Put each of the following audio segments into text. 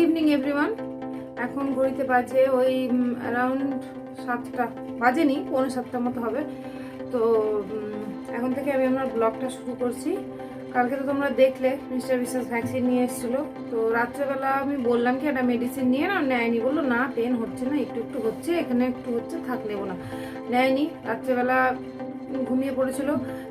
Evening everyone. এখন ঘড়িতে বাজে ওই অ্যারাউন্ড 7টা, বাজেনি 7:45 মতো হবে। তো এখন থেকে আমি আমার ব্লগটা শুরু করছি। কালকে তো তোমরা দেখলে মিস্টার বিশ্বাস ভ্যাকসিন নিয়ে এসেছিলো। তো রাত্রেবেলা আমি বললাম কি একটা মেডিসিন নিয়ে না, নেয়নি। বললো না পেন হচ্ছে না, একটু একটু হচ্ছে, এখানে একটু হচ্ছে, থাক নেবো না। নেয়নি। রাত্রেবেলা ঘুমিয়ে পড়েছিল।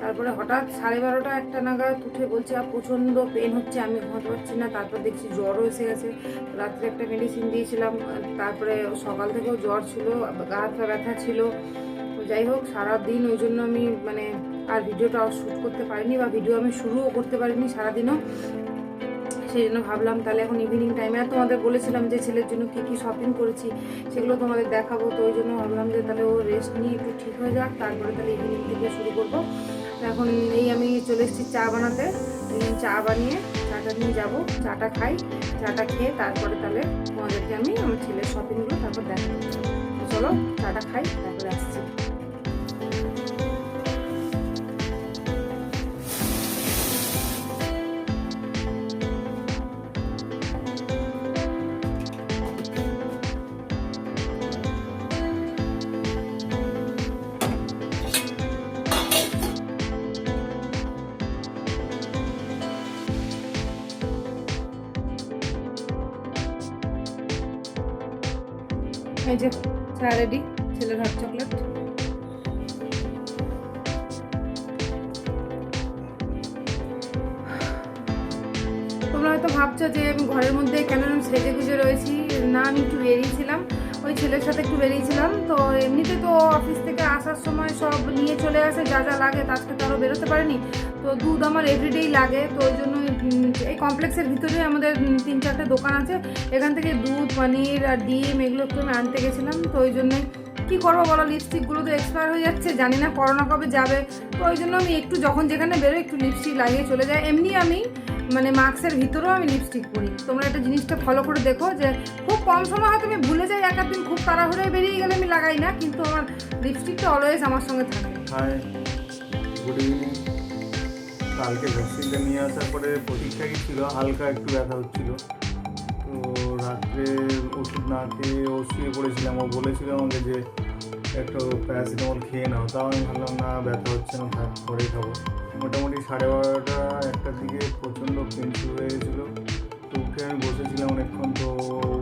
তারপরে হঠাৎ 12:30 একটা নাগাদ উঠে বলছে আর প্রচণ্ড পেন হচ্ছে, আমি ঘুমাতে পারছি না। তারপর দেখছি জ্বরও এসে গেছে। রাত্রে একটা মেডিসিন দিয়েছিলাম। তারপরে সকাল থেকেও জ্বর ছিল, গা হাত পা ব্যথা ছিল। যাই হোক, সারাদিন ওই জন্য আমি আর ভিডিওটা শ্যুট করতে পারিনি, বা ভিডিও আমি শুরুও করতে পারিনি সারাদিনও। সেই জন্য ভাবলাম তাহলে এখন ইভিনিং টাইমে, আর তোমাদের বলেছিলাম যে ছেলের জন্য কী কী শপিং করেছি সেগুলো তোমাদের দেখাবো। তো ওই জন্য ভাবলাম যে তাহলে ও রেস্ট নিয়ে একটু ঠিক হয়ে যাক, তারপরে তাহলে ইভিনিং থেকে শুরু করবো। এখন আমি চলে এসেছি চা বানাতে। চা বানিয়ে চাটা নিয়ে যাবো, চাটা খাই, চাটা খেয়ে তারপরে তাহলে তোমাদেরকে আমি আমার ছেলের শপিংগুলো তারপর দেখাবো। চলো চাটা খাই, তারপরে আসছি। এই যে চা রেডি, ছেলের হট চকলেট। তোমরা হয়তো ভাবছো যে আমি ঘরের মধ্যে কেন সেজে গুজে রয়েছি। না, আমি একটু বেরিয়েছিলাম, ওই ছেলের সাথে একটু বেরিয়েছিলাম। তো এমনিতে তো অফিস থেকে আসার সময় সব নিয়ে চলে আসে যা যা লাগে, আজকে তো আরও বেরোতে পারিনি। তো দুধ আমার এভরিডেই লাগে। তো ওই জন্য এই কমপ্লেক্সের ভিতরে আমাদের 3-4টে দোকান আছে, এখান থেকে দুধ, পনির আর ডিম এগুলো একটু আমি আনতে গেছিলাম। তো ওই জন্যই কী করবো বলো, লিপস্টিকগুলো তো এক্সপায়ার হয়ে যাচ্ছে, জানি না করোনা কবে যাবে। তো ওই জন্য আমি একটু যখন যেখানে বেরোই একটু লিপস্টিক লাগিয়ে চলে যাই। এমনি আমি মাস্কের ভিতরেও আমি লিপস্টিক পরি। তোমরা একটা জিনিসটা ফলো করে দেখো যে খুব কম সময় হয়তো আমি ভুলে যাই, এক দিন খুব তাড়াহুড়োয় বেরিয়ে গেলে আমি লাগাই না, কিন্তু আমার লিপস্টিকটা অলওয়েজ আমার সঙ্গে থাকে। Hi, good evening. কালকে ভ্যাকসিনটা নিয়ে আসার পরে ঠিকঠাকই ছিল, হালকা একটু ব্যথা হচ্ছিল। তো রাত্রে ওষুধ না খেয়ে ও শুয়ে পড়েছিলাম। ও বলেছিল আমাকে যে একটু প্যারাসিটামল খেয়ে নাও। তাও আমি ভাবলাম না, ব্যথা হচ্ছে না, থাক পরেই খাবো। মোটামুটি 12:30 একটার দিকে প্রচণ্ড পেন শুরু হয়ে গেছিলো। তো উঠে আমি বসেছিলাম অনেকক্ষণ। তো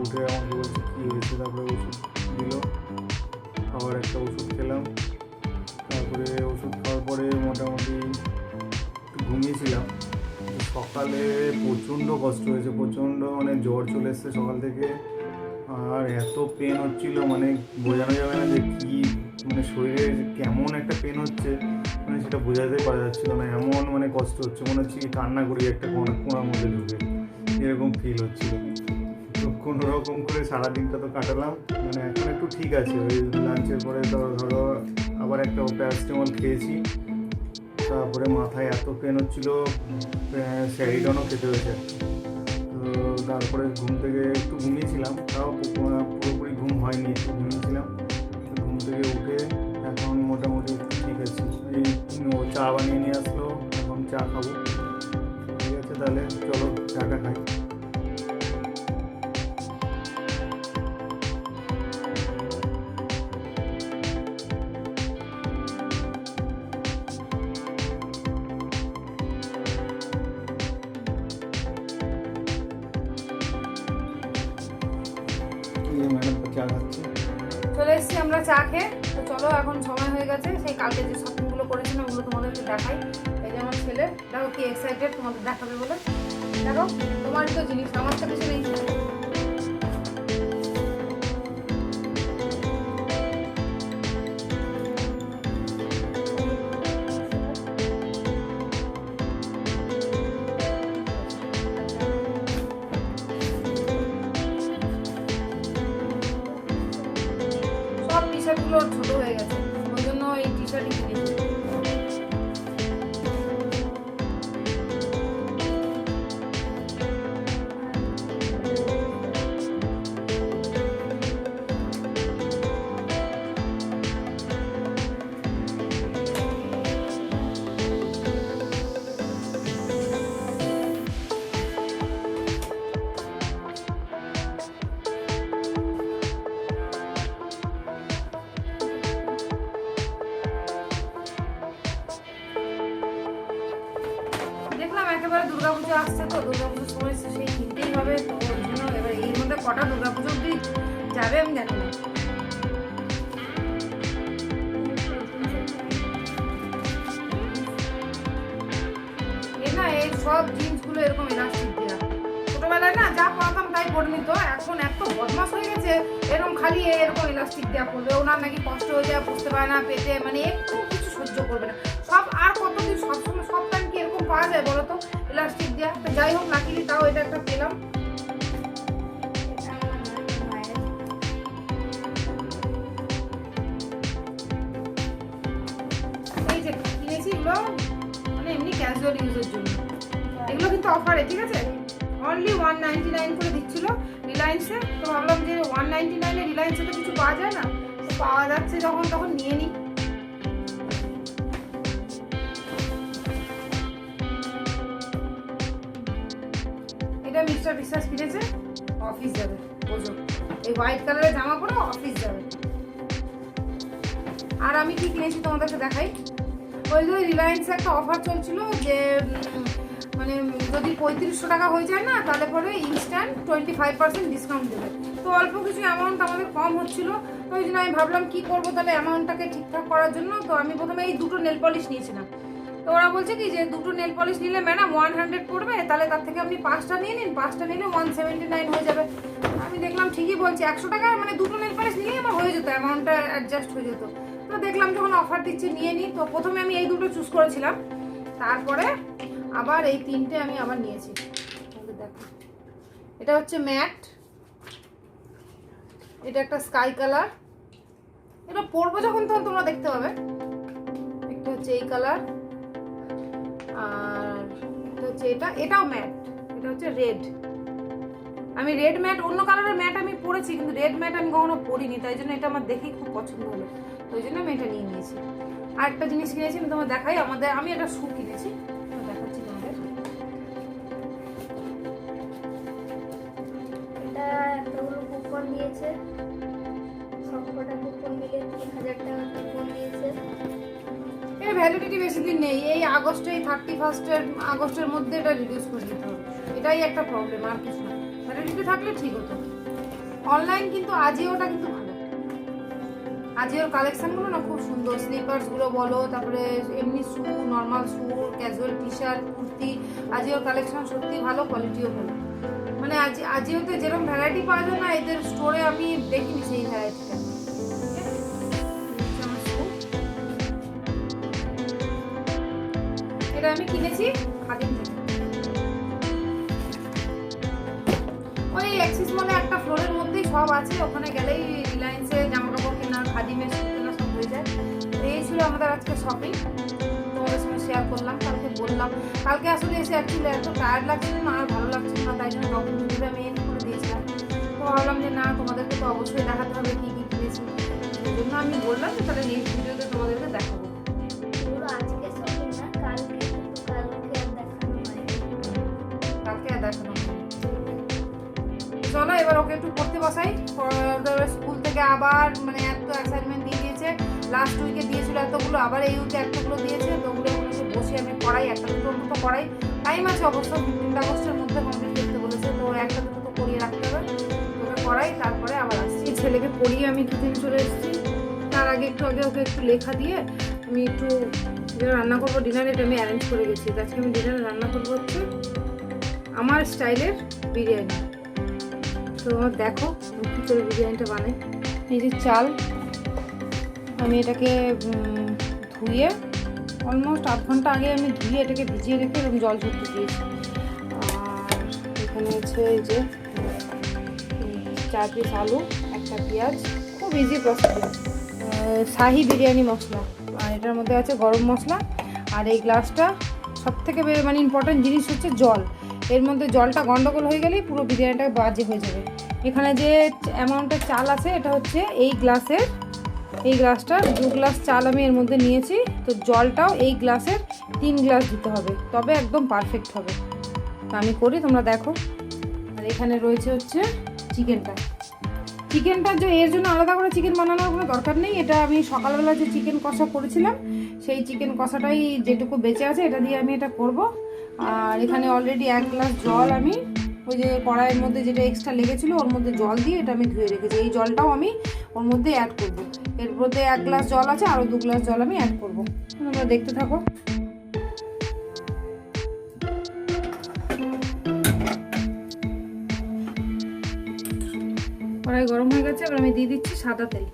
উঠে আমাকে বলছে কী হয়েছে, তারপরে ওষুধ দিল, আবার একটা ওষুধ খেলাম। তারপরে ওষুধ খাওয়ার পরে মোটামুটি একটু ঘুমিয়েছিলাম। সকালে প্রচণ্ড কষ্ট হয়েছে, প্রচণ্ড জ্বর চলে এসছে সকাল থেকে। আর এত পেন হচ্ছিল, বোঝানো যাবে না যে কী, শরীরে কেমন একটা পেন হচ্ছে, সেটা বোঝাতে পারা যাচ্ছিল না। এমন কষ্ট হচ্ছে, মনে হচ্ছে কি কান্না করি একটা কোণার মধ্যে ঢুকে, এরকম ফিল হচ্ছিল। তো কোনো রকম করে সারাদিনটা তো কাটালাম। এখন একটু ঠিক আছে। ওই লাঞ্চের পরে তো ধরো আবার একটা প্যারাসিটামল খেয়েছি। তারপরে মাথায় এত পেন হচ্ছিলো, স্যারিডনও খেতে হয়েছে। তো তারপরে ঘুম থেকে একটু ঘুমিয়েছিলাম, তাও পুরোপুরি ঘুম হয়নি, একটু ঘুমিয়েছিলাম। ঘুম থেকে উঠে এখন মোটামুটি ঠিক আছে। ও চা বানিয়ে নিয়ে আসলো, এখন চা খাবো। ঠিক আছে, তাহলে চলো চাটা খাই। চা খাচ্ছি, চলে এসেছি আমরা চা খেয়ে। তো চলো, এখন সময় হয়ে গেছে। সেই কালকে যে শপিংগুলো করেছিলাম ওগুলো তোমাদেরকে দেখাই। এই যে আমার ছেলে, দেখো কি এক্সাইটেড তোমাদের দেখাবে বলে। দেখো, তোমারই তো জিনিস, আমার তো কিছু নেই। সব টি শার্টগুলো ছোটো হয়ে গেছে, ওই জন্য এই টি শার্টই কিনেছি। একেবারে দুর্গাপুজো আসছে, তো দুর্গাপুজোর সময় সেই কিনতেই হবে। তো ওই জন্য এবার এর মধ্যে কটা দুর্গাপুজো অব্দি যাবে আমি জানি না। এই সব জিন্সগুলো এরকম ইলাস্টিক দেওয়া, ছোটবেলায় না যা পড়াতাম তাই পড়ে নিত, এখন এত বদমাস হয়ে গেছে এরকম খালি এরকম ইলাস্টিক দেওয়া পড়বে। ওনার নাকি কষ্ট হয়ে যায়, বুঝতে পারে না পেটে, মানে একটু কিছু সহ্য করবে না। সব আর কতদিন সবসময় সব টাইম কি এরকম পাওয়া যায় বলো তো ইলাস্টিক দেওয়া? তো যাই হোক, লাকিলি তাও এটা একটা পেলাম। এই যে কিনেছি এগুলো মানে এমনি ক্যাজুয়াল ইউজের জন্য, এগুলো কিন্তু অফারে, ঠিক আছে? অনলি 199 করে দিচ্ছিল রিলায়েন্সে। তো ভাবলাম যে 199 রিলায়েন্সে তো কিছু পাওয়া যায় না, তো পাওয়া যাচ্ছে যখন তখন নিয়ে নিই। এটা মিস্টার বিশ্বাস কিনেছে, অফিস যাবে, বোঝো এই হোয়াইট কালারের জামা পরে অফিস যাবে। আর আমি কি কিনেছি তোমাদেরকে দেখাই। ওই যে রিলায়েন্সে একটা অফার চলছিল যে মানে যদি 3500 টাকা হয়ে যায় না, তাহলে পরে ইনস্ট্যান্ট 25% ডিসকাউন্ট দেবে। তো অল্প কিছু অ্যামাউন্ট আমাদের কম হচ্ছিল, তো ওই জন্য আমি ভাবলাম কি করবো তাহলে অ্যামাউন্টটাকে ঠিকঠাক করার জন্য। তো আমি প্রথমে এই দুটো নেল পলিশ নিয়েছিলাম। তো ওরা বলছে কি যে দুটো নেল পলিশ নিলে ম্যাডাম 100 পড়বে, তাহলে তার থেকে আপনি 5টা নিয়ে নিন, 5টা নিলে 179 হয়ে যাবে। আমি দেখলাম ঠিকই বলছি, 100 টাকা মানে দুটো নেল পলিশ নিলেই আমার হয়ে যেত, অ্যামাউন্টটা অ্যাডজাস্ট হয়ে যেত। তো দেখলাম যখন অফার দিচ্ছে নিয়ে নিই। তো প্রথমে আমি এই দুটো চুজ করেছিলাম, তারপরে আবার এই তিনটে আমি আবার নিয়েছি। দেখো এটা হচ্ছে ম্যাট, এটা একটা স্কাই কালার, এটা পরবো যখন তখন তোমরা দেখতে পাবে। একটা হচ্ছে এই কালার, আর এটা হচ্ছে এটাও ম্যাট, এটা হচ্ছে রেড। আমি রেড ম্যাট, অন্য কালারের ম্যাট আমি পরেছি কিন্তু রেড ম্যাট আমি কখনো পরিনি, তাই জন্য এটা আমার দেখেই খুব পছন্দ হলো, তো ওই জন্য আমি এটা নিয়ে নিয়েছি। আর একটা জিনিস কিনেছি আমি তোমার দেখাই, আমি একটা শু কিনেছি, দেখাচ্ছি তোমাদের। এটা এতগুলো কুপন দিয়েছে, সবকটা কুপন মিলে 3000 টাকা কুপন দিয়েছে। এর ভ্যালিডিটি বেশি দিন নেই, এই আগস্টে 31 আগস্টের মধ্যে এটা রিডিউস করে দিতে হবে, এটাই একটা প্রবলেম, আর কিছু না। ভ্যালিডিটি থাকলে ঠিক হতো। অনলাইন কিন্তু আজিওটা কিন্তু ভালো, আজিওর কালেকশনগুলো না খুব সুন্দর, স্লিপার্সগুলো বলো, তারপরে এমনি shoe, normal shoe, casual T shirt, kurti, আজিওর কালেকশন সত্যি ভালো, কোয়ালিটিও ভালো। মানে আজিওতে যেরকম ভ্যারাইটি পাওয়া যায় না, এদের স্টোরে আমি দেখিনি সেই ভ্যারাইটিটা। এটা আমি কিনেছি খাদিম থেকে, ওই অ্যাক্সিস মলে একটা ফ্লোরের মধ্যেই সব আছে, ওখানে গেলেই রিলায়েন্সে জামা কাপড় কেনা, খাদিমের কেনা সব হয়ে যায়। এই ছিল আমাদের আজকে শপিং, তোমাদের সঙ্গে শেয়ার করলাম। কালকে বললাম, কালকে আসলে এসে অ্যাকচুয়ালি এত টায়ার্ড লাগছিল না, আর ভালো লাগছিল না, তাই জন্য তখন ভিডিওটা আমি এন্ড করে দিয়েছিলাম। তো ভাবলাম যে না, তোমাদেরকে তো অবশ্যই দেখাতে হবে কী কী কিনেছি, সেই জন্য আমি বললাম যে তাহলে নেক্সট ভিডিওতে তোমাদেরকে দেখাবো। এগুলো আজকে শপিং না, কালকে, কিন্তু কালকে আর দেখানো হয়নি। কালকে আর দেখানো হবে। চলো এবার ওকে একটু পড়তে বসাই। স্কুল থেকে আবার মানে এত অ্যাসাইনমেন্ট দিয়ে দিয়েছে, লাস্ট উইকে দিয়েছিল এতগুলো, আবার এই উইকে এতগুলো দিয়েছে, তো ওগুলো বসে আমি পড়াই, একটা দুটো অন্তত পড়াই। টাইম আছে অবশ্য, 15 আগস্টের মধ্যে কমপ্লিট করতে বলেছে, তো একটা দুটো তো পড়িয়ে রাখতে হবে। ওকে পড়াই, তারপরে আবার আসছি। ছেলেকে পড়িয়ে আমি কিচেনে চলে এসেছি। তার আগে ওকে একটু লেখা দিয়ে আমি একটু যেটা রান্না করবো ডিনারে, এটা আমি অ্যারেঞ্জ করে গেছি। আজকে আমি ডিনারে রান্না করবো হচ্ছে আমার স্টাইলের বিরিয়ানি। তো দেখো আমি কী করে বিরিয়ানিটা বানাই। এই যে চাল, আমি এটাকে ধুয়ে অলমোস্ট আধ ঘন্টা আগে আমি ধুয়ে এটাকে ভিজিয়ে রেখে এবং জল ঝরতে দিয়েছি। আর এখানে হচ্ছে এই যে 4 পিস আলু, একটা পেঁয়াজ, খুব ইজি প্রসেস, শাহি বিরিয়ানি মশলা, আর এটার মধ্যে আছে গরম মশলা। আর এই গ্লাসটা সবথেকে মানে ইম্পর্টেন্ট জিনিস হচ্ছে জল। এর মধ্যে জলটা গন্ডগোল হয়ে গেলেই পুরো বিরিয়ানিটা বাজে হয়ে যাবে। এখানে যে অ্যামাউন্টের চাল আছে এটা হচ্ছে এই গ্লাসটা 2 গ্লাস চাল আমি এর মধ্যে নিয়েছি। তো জলটাও এই গ্লাসের 3 গ্লাস দিতে হবে, তবে একদম পারফেক্ট হবে। তো আমি করি, তোমরা দেখো। আর এখানে রয়েছে হচ্ছে চিকেনটা যে এর জন্য আলাদা করে চিকেন বানানোর কোনো দরকার নেই। এটা আমি সকালবেলা যে চিকেন কষা করেছিলাম সেই চিকেন কষাটাই যেটুকু বেঁচে আছে এটা দিয়ে আমি এটা করব। আর এখানে অলরেডি 1 গ্লাস জল আমি ওই যে কড়াইয়ের মধ্যে যেটা এক্সট্রা লেগেছিলো ওর মধ্যে জল দিয়ে এটা আমি ধুয়ে রেখেছি। এই জলটাও আমি ওর মধ্যে অ্যাড করব। এর মধ্যে 1 গ্লাস জল আছে, আরও 2 গ্লাস জল আমি অ্যাড করবো। তোমরা দেখতে থাকো। কড়াই গরম হয়ে গেছে, এবার আমি দিয়ে দিচ্ছি সাদা তেল।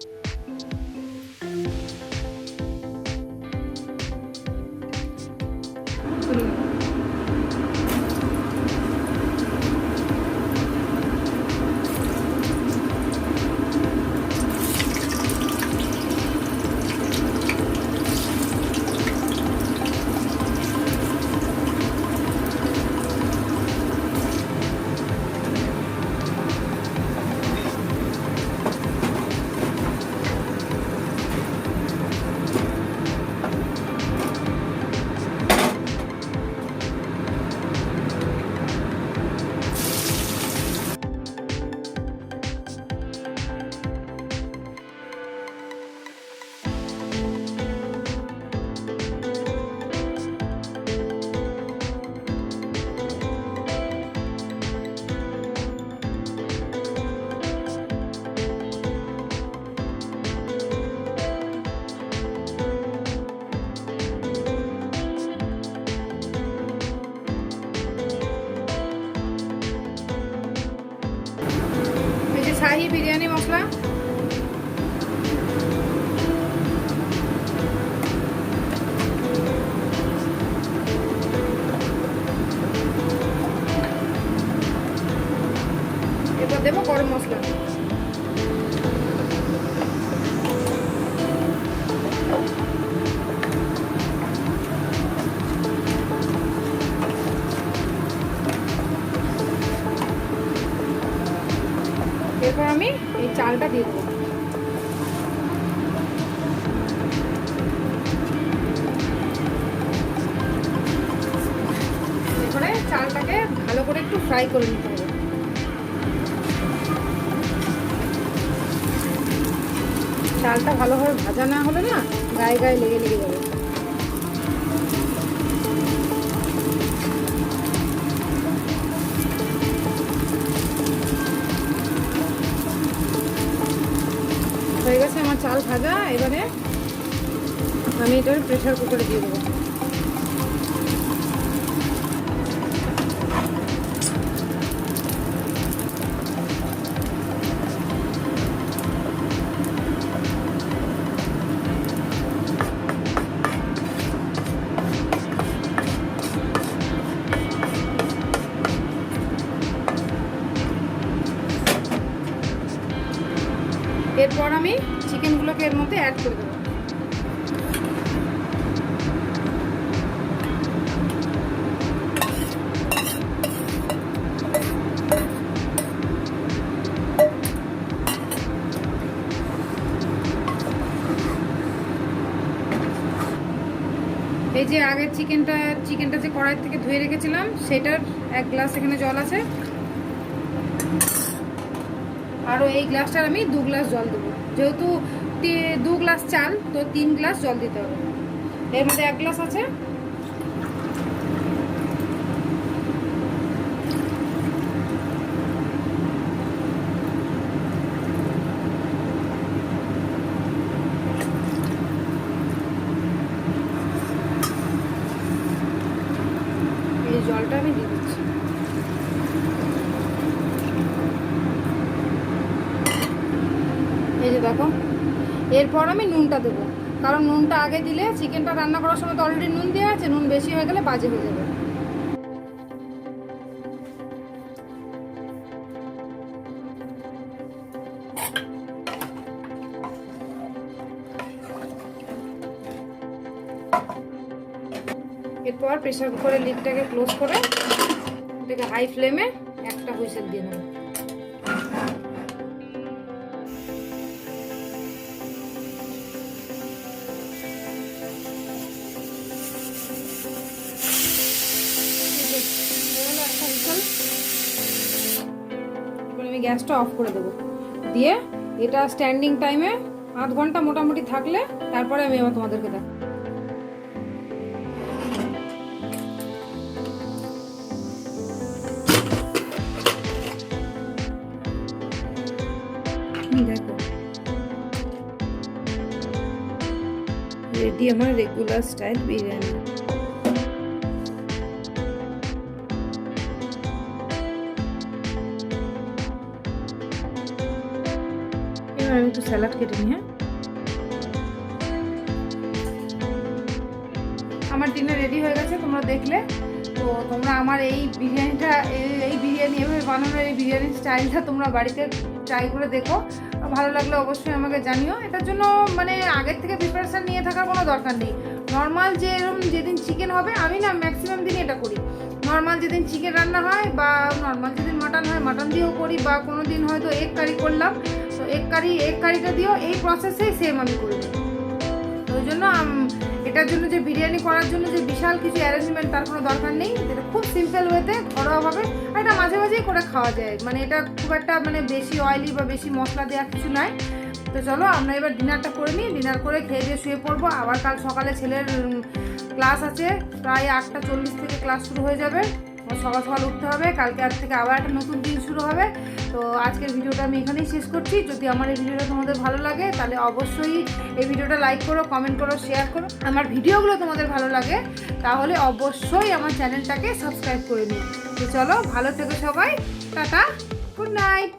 শাহি বিরিয়ানি মশলা, এবার দেবো গরম মশলা, এরপর আমি এই চালটা দিয়ে দেবো। এরপরে চালটাকে ভালো করে একটু ফ্রাই করে নিতে হবে। চালটা ভালোভাবে ভাজা না হলে না গায়ে গায়ে লেগে লেগে যাবে। হয়ে গেছে আমার চাল ভাজা। এবারে আমি এটার প্রেসার কুকারে দিয়ে দেবো। এরপর আমি চিকেনগুলোকে এর মধ্যে অ্যাড করে দেবো। এই যে আগের চিকেনটা যে কড়াই থেকে ধুয়ে রেখেছিলাম সেটার 1 গ্লাস এখানে জল আছে, আরও এই গ্লাসটার আমি 2 গ্লাস জল দেবো। যেহেতু 2 গ্লাস চাল, তো 3 গ্লাস জল দিতে হবে। এর মধ্যে 1 গ্লাস আছে। এই জলটা আমি দিয়ে দিচ্ছি। এই যে দেখো, এরপর আমি নুনটা দেবো, কারণ নুনটা আগে দিলে চিকেনটা রান্না করার সময় তো অলরেডি নুন দেওয়া আছে, নুন বেশি হয়ে গেলে বাজে হয়ে যাবে। এরপর প্রেসার কুকারের লিডটাকে ক্লোজ করে এটাকে হাই ফ্লেমে একটা হুইসেল দিয়ে নেব। আমি গ্যাসটা অফ করে দেবো, দিয়ে এটা স্ট্যান্ডিং টাইমে 8 ঘন্টা মোটামুটি থাকলে তারপরে আমি আবার তোমাদেরকে দেখ। দেখো রেডি আমার রেগুলার স্টাইল বিরিয়ানি। এবার আমি একটু স্যালাড কেটে নিই। হ্যাঁ, আমার ডিনার রেডি হয়ে গেছে, তোমরা দেখলে। তো তোমরা আমার এই বিরিয়ানিটা এই বিরিয়ানি এভাবে বানানোর এই বিরিয়ানির স্টাইলটা তোমরা বাড়িতে ট্রাই করে দেখো। ভালো লাগলে অবশ্যই আমাকে জানিও। এটার জন্য মানে আগের থেকে প্রিপারেশান নিয়ে থাকার কোনো দরকার নেই। নর্মাল যে এরকম যেদিন চিকেন হবে, আমি না ম্যাক্সিমাম দিনই এটা করি। নর্মাল যেদিন চিকেন রান্না হয় বা নর্মাল যেদিন মাটন হয় মাটন দিয়েও করি, বা কোনো দিন হয়তো এগ কারি করলাম, তো এগ কারিটা দিয়েও এই প্রসেসেই সেম আমি করি। তো ওই জন্য এটার জন্য যে বিরিয়ানি করার জন্য যে বিশাল কিছু অ্যারেঞ্জমেন্ট তার কোনো দরকার নেই। এটা খুব সিম্পল ওয়েতে ঘরোয়াভাবে, আর এটা মাঝে মাঝেই করে খাওয়া যায়। মানে এটা খুব একটা মানে বেশি অয়েলি বা বেশি মশলা দেওয়া কিছু নয়। তো চলো আমরা এবার ডিনারটা করে নিই। ডিনার করে খেয়ে দিয়ে শুয়ে পড়বো। আবার কাল সকালে ছেলের ক্লাস আছে, প্রায় 8:40 থেকে ক্লাস শুরু হয়ে যাবে। সকাল সকাল উঠতে হবে, কালকে আজ থেকে আবার একটা নতুন দিন শুরু হবে। তো আজকের ভিডিওটা আমি এখানেই শেষ করছি। যদি আমার এই ভিডিওটা তোমাদের ভালো লাগে তাহলে অবশ্যই এই ভিডিওটা লাইক করো, কমেন্ট করো, শেয়ার করো। আমার ভিডিওগুলো তোমাদের ভালো লাগে তাহলে অবশ্যই আমার চ্যানেলটাকে সাবস্ক্রাইব করে নিও। তো চলো, ভালো থেকো সবাই, টাটা, গুড নাইট।